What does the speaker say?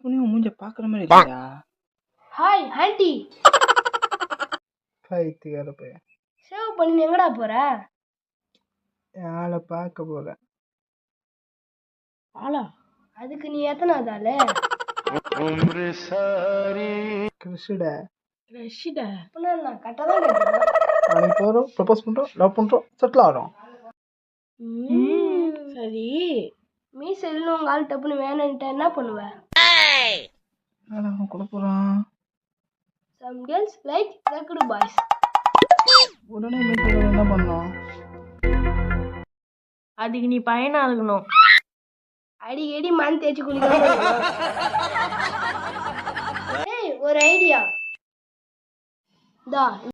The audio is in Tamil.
பண்ணி மூஞ்ச பாக்குற மாதிரி இல்லையா? Hi aunty. பைத்தியக்கார பையன். சேவ் பண்ணி எங்கடா போற? ஆளை பார்க்க போறேன். ஆளா? அதுக்கு நீ எத்தனாவது ஆளு? கிறிஸ்டா ரஷிடா. நான் கரெக்டாக தான் கேட்டேன். நாளைக்கு போகிறோம், ப்ரப்போஸ் பண்ணுறோம், லவ் பண்ணுறோம், செட்டில் ஆகிறோம். சரி, மீசல் உங்க ஆள் டப்புன்னு வேணுன்ட்டு என்ன பண்ணுவேன்? அவன் கூட போகிறான். Some girls like rugged boys. உடனே மீசல் என்ன பண்ணோம்? அதுக்கு நீ பையனா இருக்கணும். அடிக்கடி மண் தேய்ச்சி குளிக்கணும். ஒரு ஐடியா.